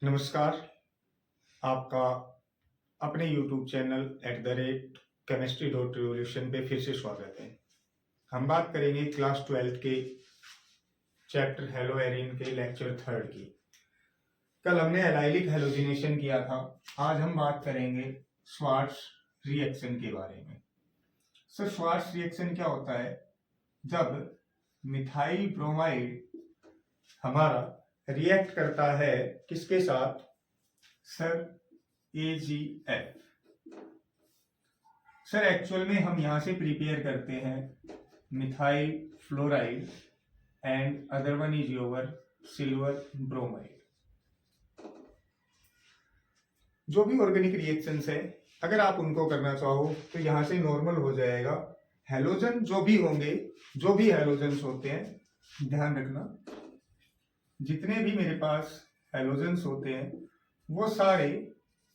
नमस्कार। आपका अपने YouTube चैनल @chemistry.revolution पे फिर से स्वागत है। हम बात करेंगे क्लास 12 के चैप्टर हेलो एरिन के लेक्चर 3 की। कल हमने एलाइलिक हेलोजिनेशन किया था। आज हम बात करेंगे श्वार्ट्ज रिएक्शन के बारे में। सर, श्वार्ट्ज रिएक्शन क्या होता है? जब मिथाइल ब्रोमाइड हमारा रिएक्ट करता है किसके साथ? Sir, AgF। सर, एक्चुअल में हम यहां से प्रिपेयर करते हैं methyl fluoride and other one is your silver bromide. जो भी ऑर्गेनिक रिएक्शंस है, अगर आप उनको करना चाहो तो यहां से नॉर्मल हो जाएगा। हेलोजन जो भी होंगे, जो भी हेलोजन्स होते हैं, ध्यान रखना, जितने भी मेरे पास हेलोजन्स होते हैं वो सारे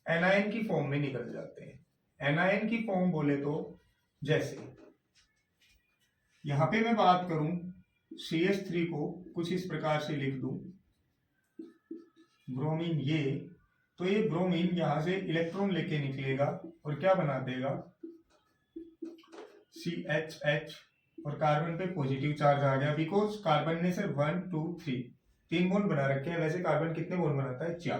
एनायन की फॉर्म में निकल जाते हैं। एनायन की फॉर्म बोले तो जैसे यहां पे मैं बात करूं CH3 को कुछ इस प्रकार से लिख दूं, ब्रोमीन ये, तो ये ब्रोमीन यहां से इलेक्ट्रॉन लेके निकलेगा और क्या बना देगा? CHH, और कार्बन पे पॉजिटिव चार्ज आ गया बिकॉज कार्बन ने सिर्फ 1 2 3 3 बॉन्ड बना रखे हैं। वैसे कार्बन कितने बॉन्ड बनाता है? 4।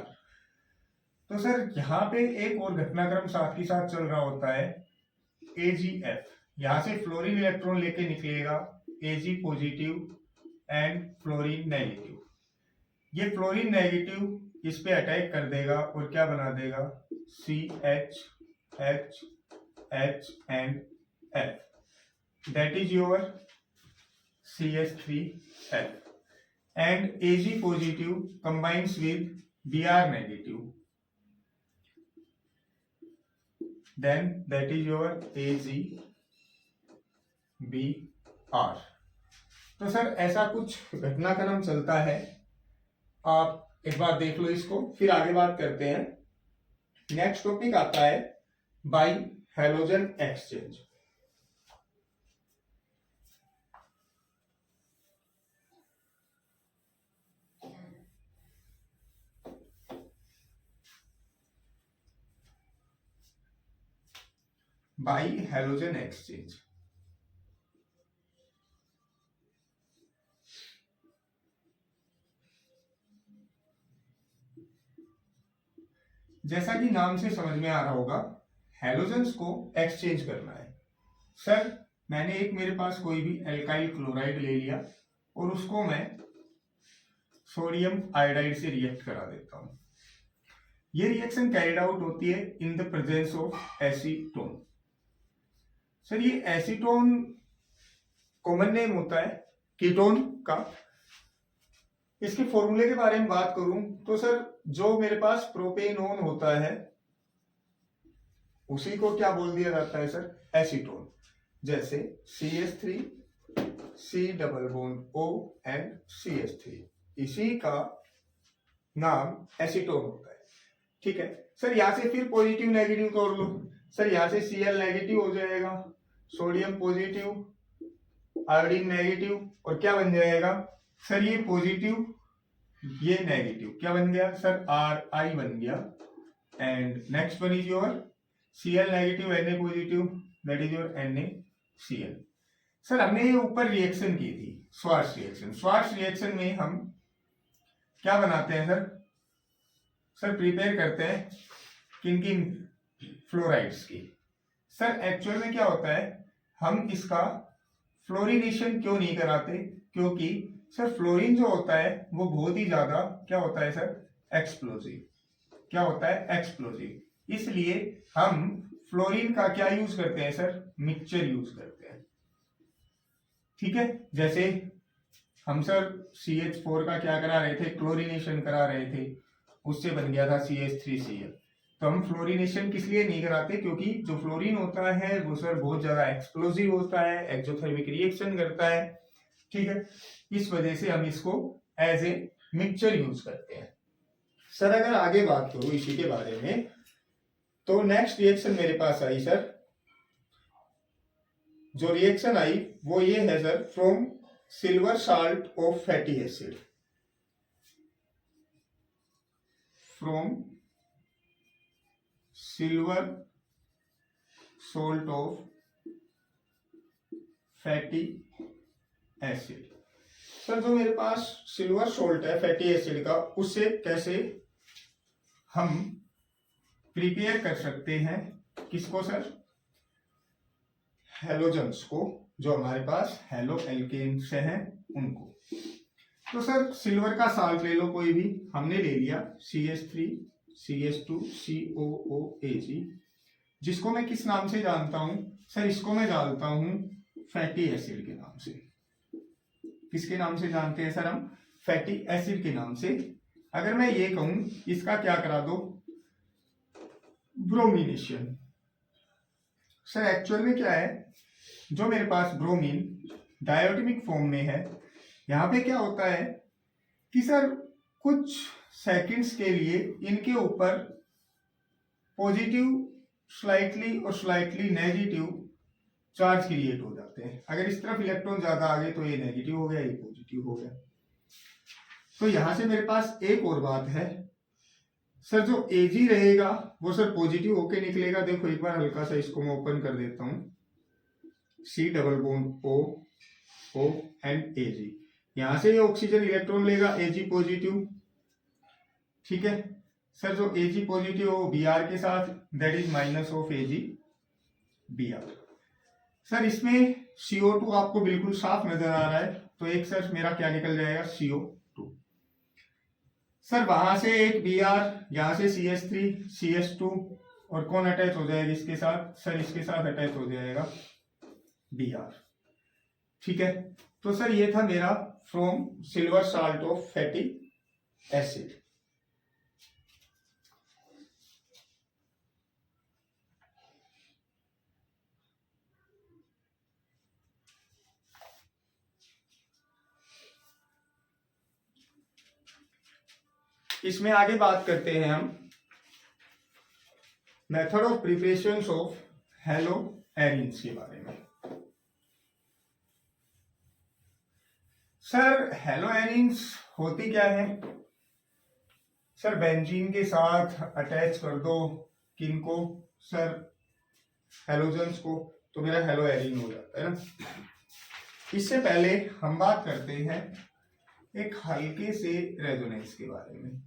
तो सर यहाँ पे एक और घटनाक्रम साथ ही साथ चल रहा होता है AgF। यहां से फ्लोरीन इलेक्ट्रॉन लेके निकलेगा Ag positive and fluorine negative. ये फ्लोरीन नेगेटिव इस पे अटैक कर देगा और क्या बना देगा? CH H H and F, that is your CH3F, and Ag positive combines with Br negative, then that is your AgBr। तो सर ऐसा कुछ घटनाक्रम चलता है। आप एक बार देख लो इसको, फिर आगे बात करते हैं। नेक्स्ट टॉपिक आता है by halogen exchange. By halogen exchange जैसा कि नाम से समझ में आ रहा होगा, हेलोजन्स को एक्सचेंज करना है। सर, मैंने एक मेरे पास कोई भी एल्काइल क्लोराइड ले लिया और उसको मैं सोडियम आयोडाइड से रिएक्ट करा देता हूं। ये रिएक्शन कैरिड आउट होती है in the presence of acetone. Sir, ये एसीटोन कॉमन नेम होता है कीटोन का। इसके फॉर्मूले के बारे में बात करूं तो सर, जो मेरे पास प्रोपेनोन होता है उसी को क्या बोल दिया जाता है? Sir, acetone. जैसे CH3 C double bond O and CH3, इसी का नाम एसीटोन होता है। ठीक है सर, यहां से फिर पॉजिटिव नेगेटिव तोड़ लो। सर, यहां से Cl नेगेटिव हो जाएगा, सोडियम पॉजिटिव, आयोडीन नेगेटिव, और क्या बन जाएगा? सर, ये पॉजिटिव ये नेगेटिव, क्या बन गया? सर, Ri बन गया। And next one is your Cl negative Na positive, that is your NaCl। Sir, हमने ये ऊपर रिएक्शन की थी, श्वार्ट्ज रिएक्शन। श्वार्ट्ज रिएक्शन में हम क्या बनाते हैं? सर प्रिपेयर करते हैं किन किन फ्लोराइड्स की। सर, एक्चुअल में क्या होता है, हम इसका फ्लोरिनेशन क्यों नहीं कराते? क्योंकि सर, फ्लोरीन जो होता है वो बहुत ही ज्यादा क्या होता है? Sir, explosive. क्या होता है? एक्सप्लोजिव। इसलिए हम फ्लोरीन का क्या यूज करते हैं? सर, मिक्सचर यूज करते हैं। ठीक है, जैसे हम सर CH4 का क्या करा रहे थे? क्लोरिनेशन करा रहे थे, उससे बन गया था CH3Cl। तो हम फ्लोरिनेशन किस लिए नहीं कराते? क्योंकि जो फ्लोरीन होता है वो सर बहुत ज्यादा एक्सप्लोजिव होता है, एक्सोथर्मिक रिएक्शन करता है। ठीक है, इस वजह से हम इसको एज ए मिक्सचर यूज करते हैं। सर, अगर आगे बात करूं इसी के बारे में, तो नेक्स्ट रिएक्शन मेरे पास आई सर, जो रिएक्शन आई वो ये है sir, from silver salt of fatty acid. From silver salt of fatty acid. Sir जो मेरे पास सिल्वर सोल्ट है फैटी एसिड का, उससे कैसे हम प्रिपेयर कर सकते हैं किसको सर? हेलोजन्स को, जो हमारे पास हेलो एल्केन्स हैं उनको। तो सर सिल्वर का साल्ट ले लो कोई भी, हमने ले लिया CH3 CH2 COOH, जिसको मैं किस नाम से जानता हूं सर? इसको मैं जानता हूं फैटी एसिड के नाम से। किसके नाम से जानते हैं सर हम? फैटी एसिड के नाम से। अगर मैं ये कहूं इसका क्या करा दो, ब्रोमिनेशन। सर एक्चुअल में क्या है, जो मेरे पास ब्रोमीन डायोटोमिक फॉर्म में है, यहाँ पे क्या होता है कि सर कुछ सेकंड्स के लिए इनके ऊपर पॉजिटिव स्लाइटली और स्लाइटली नेगेटिव चार्ज क्रिएट हो जाते हैं। अगर इस तरफ इलेक्ट्रॉन ज्यादा आ गए तो ये नेगेटिव हो गया, ये पॉजिटिव हो गया। तो यहां से मेरे पास एक और बात है सर, जो Ag रहेगा वो सर पॉजिटिव होके निकलेगा। देखो एक बार हल्का सा इसको मैं ओपन कर देता हूं, C double bond O and Ag। यहां से ये ऑक्सीजन इलेक्ट्रॉन लेगा, Ag पॉजिटिव, ठीक है सर। जो Ag पॉजिटिव हो Br के साथ, that is minus of Ag Br। Sir इसमें CO2 आपको बिल्कुल साफ नजर आ रहा है, तो एक सर मेरा क्या निकल जाएगा, CO2। सर वहां से एक Br, यहां से CH3 CH2, और कौन अटैच हो जाएगा इसके साथ सर? इसके साथ अटैच हो जाएगा Br, ठीक है। तो सर ये था मेरा from silver salt of fatty acid. इसमें आगे बात करते हैं हम method of preparation of hello arenes के बारे में। सर हेलो एरिन्स होती क्या है सर? बेंजीन के साथ अटैच कर दो किनको सर? हेलोजन्स को, तो मेरा हेलो एरिन हो जाता है ना। इससे पहले हम बात करते हैं एक हल्के से रेजोनेंस के बारे में।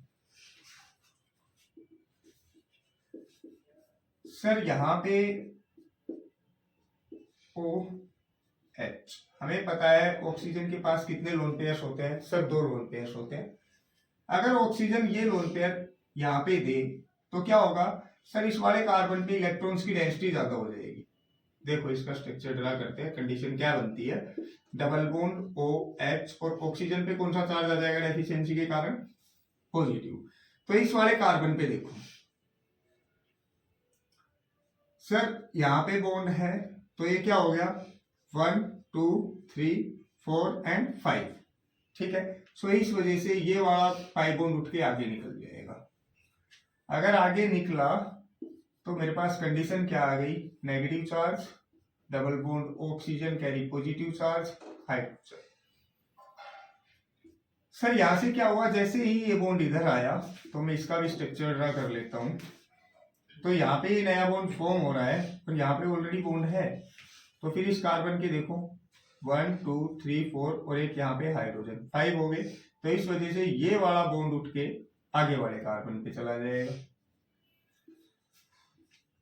सर यहाँ पे OH, हमें पता है ऑक्सीजन के पास कितने लोन पेयर्स होते हैं सर? 2 लोन पेयर्स होते हैं। अगर ऑक्सीजन ये लोन पेयर यहाँ पे दे तो क्या होगा सर? इस वाले कार्बन पे इलेक्ट्रॉन्स की डेंसिटी ज्यादा हो जाएगी। देखो इसका स्ट्रक्चर ड्रा करते हैं। कंडीशन क्या बनती है, डबल बॉन्ड OH, और ऑक्सीजन पे कौन सा चार्ज आ जाएगा डेफिशिएंसी के कारण? पॉजिटिव। तो इस वाले कार्बन पे देखो सर, यहाँ पे बॉन्ड है, तो ये क्या हो गया 1 2 3 4 एंड 5, ठीक है। सो इस वजह से ये वाला पाई बॉन्ड उठ के आगे निकल जाएगा। अगर आगे निकला तो मेरे पास कंडीशन क्या आ गई, negative charge, double bond oxygen carry positive charge, hydrogen. Sir यहां से क्या हुआ, जैसे ही ये बॉन्ड इधर आया तो मैं इसका भी स्ट्रक्चर ड्रा कर लेता हूं। तो यहाँ पे ये नया बॉन्ड फॉर्म हो रहा है, और यहाँ पे ऑलरेडी बॉन्ड है। तो फिर इस कार्बन के देखो 1 2 3 4, और एक यहाँ पे हाइड्रोजन 5 हो गए। तो इस वजह से ये वाला बॉन्ड उठ के आगे वाले कार्बन पे चला जाएगा।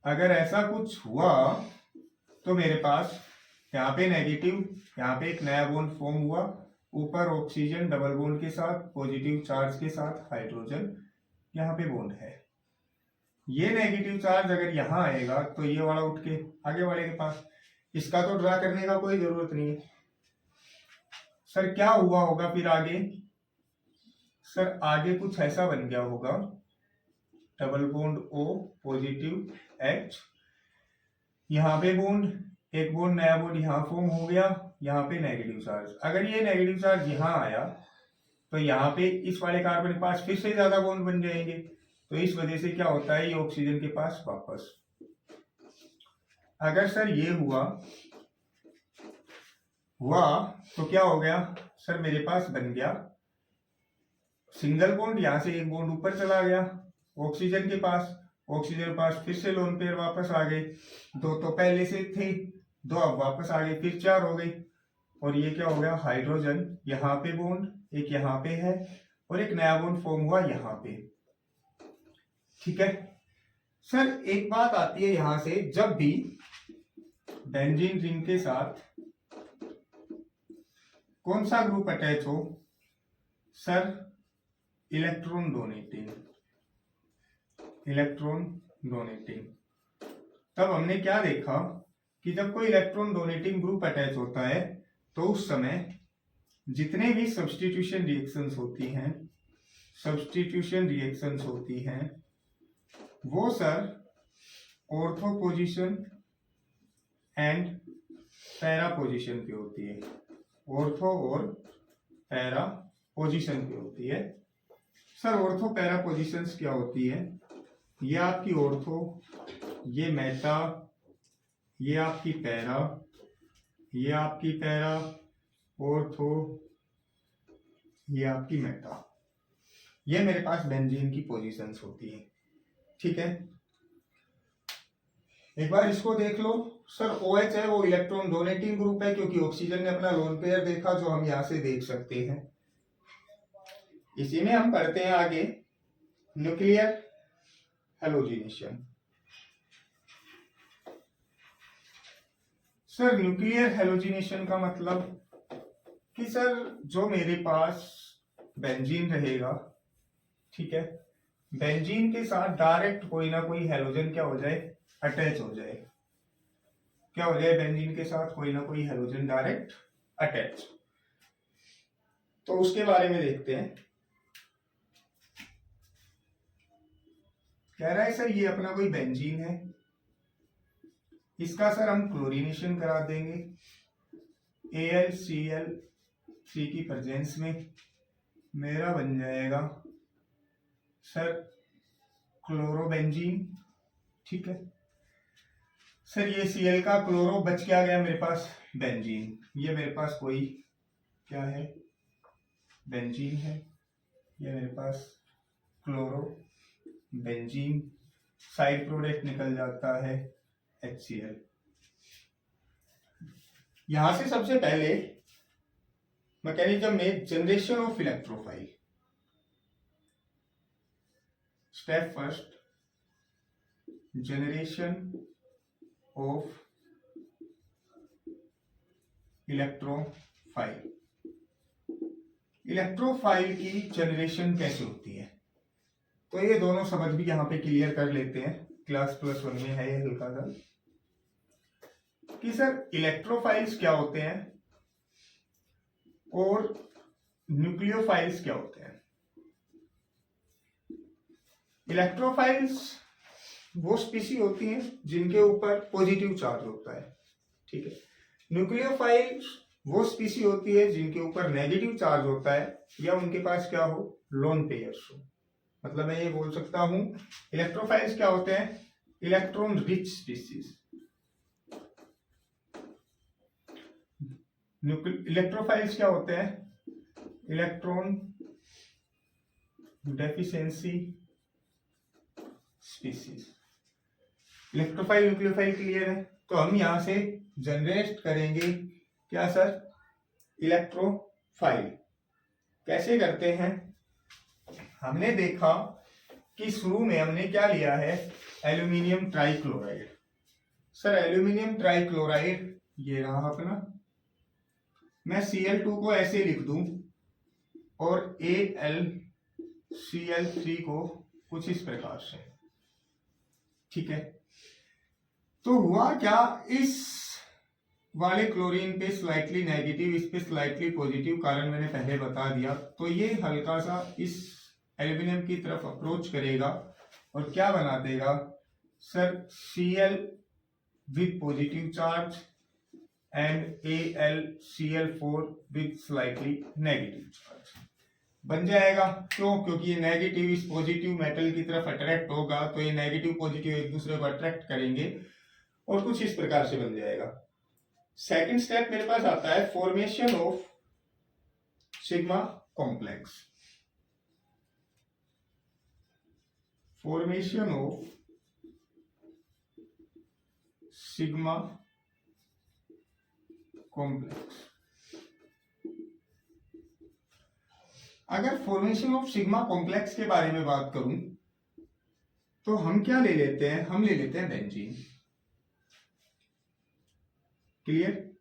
अगर ऐसा कुछ हुआ तो मेरे पास यहाँ पे नेगेटिव, यहाँ पे एक नया बॉन्ड फॉर्म हुआ, ऊपर ऑक्सीजन डबल बॉन्ड के साथ पॉजिटिव चार्ज के साथ हाइड्रोजन, यहाँ पे बॉन्ड है। ये नेगेटिव चार्ज अगर यहाँ आएगा तो ये वाला उठ के आगे वाले के पास। इसका तो ड्रा करने का कोई जरूरत नहीं है। सर क्या हुआ होगा फिर आगे? सर आगे कुछ ऐसा बन गया होगा, double bond O positive H, यहाँ पे बॉन्ड, एक बॉन्ड नया बॉन्ड यहाँ फॉर्म हो गया, यहाँ पे नेगेटिव चार्ज। अगर ये नेगेटिव चार्ज यहाँ आया तो यहाँ पे इस वाले कार्बन के पास फिर से ज्यादा बॉन्ड बन जाएंगे। तो इस वजह से क्या होता है, ये ऑक्सीजन के पास वापस। अगर सर ये हुआ तो क्या हो गया सर, मेरे पास बन गया सिंगल बॉन्ड, यहां से एक बॉन्ड ऊपर चला गया, ऑक्सीजन के पास फिर से लोन पेयर वापस आ गए, 2 तो पहले से थे, 2 अब वापस आ गए, फिर 4 हो गई। और ये क्या हो गया, हाइड्रोजन यहाँ पे बॉन्ड, एक यहाँ पे है और एक नया बॉन्ड फॉर्म हुआ यहाँ पे। ठीक है सर, एक बात आती है यहां से, जब भी बेंजीन रिंग के साथ कौन सा ग्रुप अटैच हो सर, इलेक्ट्रॉन डोनेटिंग। तब हमने क्या देखा कि जब कोई इलेक्ट्रॉन डोनेटिंग ग्रुप अटैच होता है तो उस समय जितने भी सब्स्टिट्यूशन रिएक्शंस होती हैं वो sir ortho position and para position पे होती है, ऑर्थो और पैरा पोजीशन पे होती है। सर ऑर्थो पैरा पोजीशंस क्या होती है, ये आपकी ऑर्थो, ये मेटा, ये आपकी पैरा, ये आपकी पैरा, ऑर्थो, ये आपकी मेटा, ये मेरे पास बेंजीन की पोजीशंस होती है। ठीक है, एक बार इसको देख लो सर, OH है वो इलेक्ट्रॉन डोनेटिंग ग्रुप है क्योंकि ऑक्सीजन ने अपना लोन पेयर देखा, जो हम यहां से देख सकते हैं। इसी में हम पढ़ते हैं आगे nuclear halogenation. Sir nuclear halogenation का मतलब कि सर जो मेरे पास बेंजीन रहेगा, ठीक है, बेंजीन के साथ डायरेक्ट कोई ना कोई हैलोजन क्या हो जाए, अटैच हो जाए। क्या हो जाए, बेंजीन के साथ कोई ना कोई हैलोजन डायरेक्ट अटैच। तो उसके बारे में देखते हैं। कह रहा है सर ये अपना कोई बेंजीन है, इसका सर हम क्लोरीनेशन करा देंगे AlCl3 की प्रेजेंस में, मेरा बन जाएगा सर क्लोरोबेंजीन। ठीक है सर, ये Cl का क्लोरो बच क्या गया मेरे पास, बेंजीन। ये मेरे पास कोई क्या है, बेंजीन है, ये मेरे पास क्लोरो बेंजीन, साइड प्रोडक्ट निकल जाता है HCl। यहां से सबसे पहले मैकेनिज्म में generation of electrophile, step first, generation of electrophile. Electrophile की जनरेशन कैसे होती है, तो ये दोनों शब्द भी यहां पे क्लियर कर लेते हैं, क्लास +1 में है ये हल्का सा, कि सर इलेक्ट्रोफाइल्स क्या होते हैं और न्यूक्लियोफाइल्स क्या होते हैं। इलेक्ट्रोफाइल्स वो स्पीसी होती हैं जिनके ऊपर पॉजिटिव चार्ज होता है। ठीक है, न्यूक्लियोफाइल्स वो स्पीसी होती है जिनके ऊपर नेगेटिव चार्ज होता है या उनके पास क्या हो, लोन पेयर्स हो। मतलब मैं ये बोल सकता हूं इलेक्ट्रोफाइल्स क्या होते हैं, इलेक्ट्रॉन रिच स्पीसीज। इलेक्ट्रोफाइल्स क्या होते हैं, electron deficiency species. Electrophile nucleophile clear है, तो हम यहां से जनरेट करेंगे क्या सर, इलेक्ट्रोफाइल। कैसे करते हैं, हमने देखा कि शुरू में हमने क्या लिया है, aluminium trichloride. Sir aluminium trichloride ये रहा अपना, मैं Cl2 को ऐसे लिख दूं और AlCl3 को कुछ इस प्रकार से। ठीक है, तो हुआ क्या, इस वाले क्लोरीन पे स्लाइटली नेगेटिव, इस पे स्लाइटली पॉजिटिव, कारण मैंने पहले बता दिया। तो ये हल्का सा इस एल्यूमिनियम की तरफ अप्रोच करेगा और क्या बना देगा sir, Cl with positive charge and AlCl4 with slightly negative charge बन जाएगा। क्यों, क्योंकि ये नेगेटिव इस पॉजिटिव मेटल की तरफ अट्रैक्ट होगा, तो ये नेगेटिव पॉजिटिव एक दूसरे को अट्रैक्ट करेंगे और कुछ इस प्रकार से बन जाएगा। सेकंड स्टेप मेरे पास आता है formation of sigma complex. Formation of sigma complex. अगर फॉर्मेशन ऑफ सिग्मा कॉम्प्लेक्स के बारे में बात करूं तो हम क्या ले लेते हैं, हम ले लेते हैं benzene. Clear?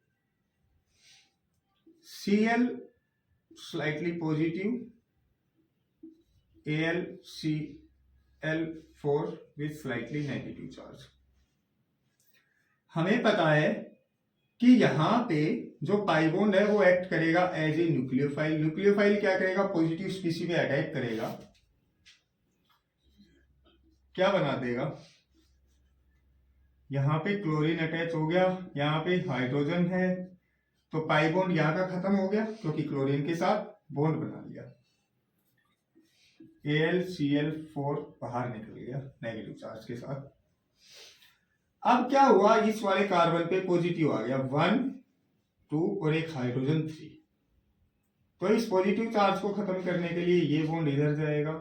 Cl slightly positive, AlCl4 with slightly negative charge। हमें पता है कि यहां पे जो पाई बॉन्ड है वो एक्ट करेगा एज ए न्यूक्लियोफाइल। न्यूक्लियोफाइल क्या करेगा, पॉजिटिव स्पीसी पे अटैक करेगा, क्या बना देगा, यहां पे क्लोरीन अटैच हो गया, यहां पे हाइड्रोजन है, तो पाई बॉन्ड यहां का खत्म हो गया क्योंकि क्लोरीन के साथ बॉन्ड बना लिया, AlCl4 बाहर निकल गया नेगेटिव चार्ज के साथ। अब क्या हुआ, इस वाले कार्बन पे पॉजिटिव आ गया 1 2 और एक हाइड्रोजन 3। तो इस पॉजिटिव चार्ज को खत्म करने के लिए ये बॉन्ड इधर जाएगा।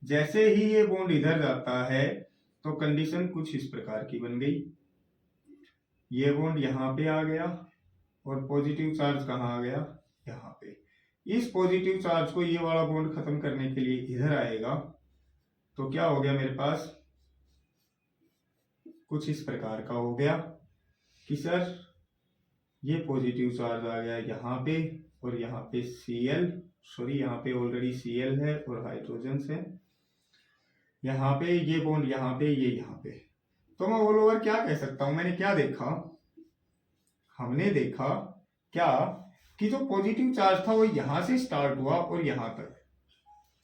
जैसे ही ये बॉन्ड इधर जाता है तो कंडीशन कुछ इस प्रकार की बन गई, ये बॉन्ड यहां पे आ गया और पॉजिटिव चार्ज कहाँ आ गया, यहाँ पे। इस पॉजिटिव चार्ज को ये वाला बॉन्ड खत्म करने के लिए इधर आएगा, तो क्या हो गया मेरे पास, कुछ इस प्रकार का हो गया कि सर ये पॉजिटिव चार्ज आ गया यहाँ पे और यहाँ पे Cl, सॉरी यहाँ पे ऑलरेडी Cl है और हाइड्रोजन है, यहाँ पे ये बॉन्ड यहाँ पे, ये यहाँ पे। तो मैं ऑल ओवर क्या कह सकता हूं, मैंने क्या देखा, हमने देखा क्या कि जो पॉजिटिव चार्ज था वो यहां से स्टार्ट हुआ और यहां तक।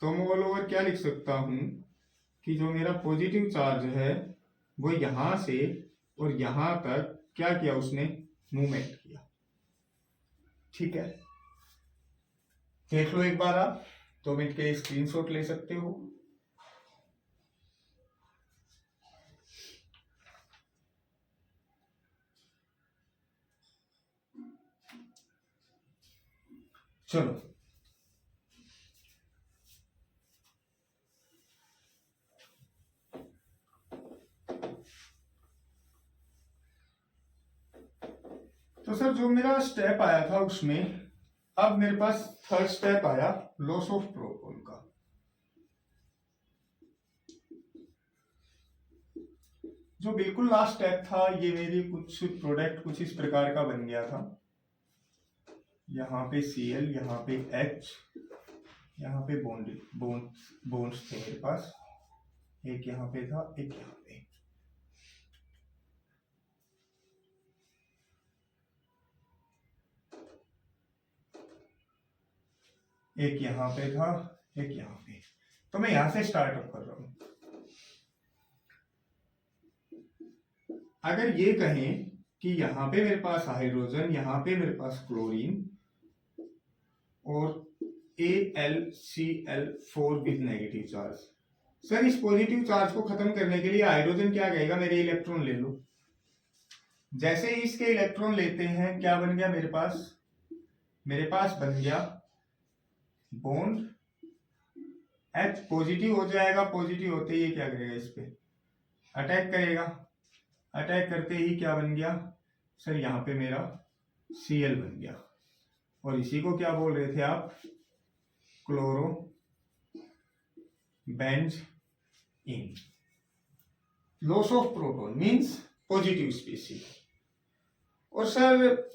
तो मैं ऑल ओवर क्या लिख सकता हूं कि जो मेरा पॉजिटिव चार्ज है वो यहां से और यहां तक क्या किया, उसने मूवमेंट किया। ठीक है, देख लो एक बार, आप 2 मिनट के स्क्रीनशॉट ले सकते हो। चलो तो सर जो मेरा स्टेप आया था उसमें अब मेरे पास थर्ड स्टेप आया लॉस ऑफ प्रोटॉन का। जो बिल्कुल लास्ट स्टेप था, ये मेरी कुछ प्रोडक्ट कुछ इस प्रकार का बन गया था, यहाँ पे Cl, यहाँ पे H, यहाँ पे बॉन्ड्स थे मेरे पास, एक यहाँ पे था, एक यहाँ पे। एक यहाँ पे था, एक यहाँ पे। तो मैं यहां से स्टार्ट अप कर रहा हूं। अगर ये कहें कि यहाँ पे मेरे पास हाइड्रोजन, यहाँ पे मेरे पास क्लोरीन और AlCl4 with negative charge. Sir इस पॉजिटिव चार्ज को खत्म करने के लिए हाइड्रोजन क्या कहेगा, मेरे इलेक्ट्रॉन ले लो। जैसे ही इसके इलेक्ट्रॉन लेते हैं क्या बन गया मेरे पास बन गया बॉन्ड, H पॉजिटिव हो जाएगा, पॉजिटिव होते ही क्या करेगा, इस पे अटैक करेगा, अटैक करते ही क्या बन गया सर, यहाँ पे मेरा Cl बन गया। और इसी को क्या बोल रहे थे आप, chloro Benz in. Loss of proton means positive species. और सर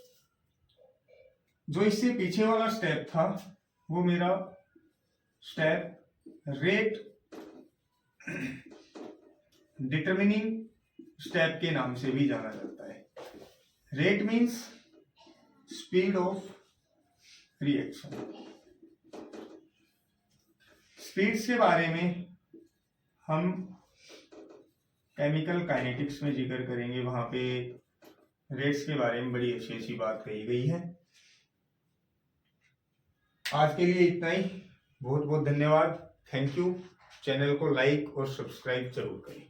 जो इससे पीछे वाला स्टेप था वो मेरा स्टेप रेट डिटरमिनिंग स्टेप के नाम से भी जाना जाता है। Rate means speed of reaction. Speeds के बारे में हम केमिकल काइनेटिक्स में जिक्र करेंगे, वहां पे रेट्स के बारे में बड़ी अच्छी अच्छी बात कही गई है। आज के लिए इतना ही, बहुत बहुत धन्यवाद, थैंक यू। चैनल को लाइक और सब्सक्राइब जरूर करें।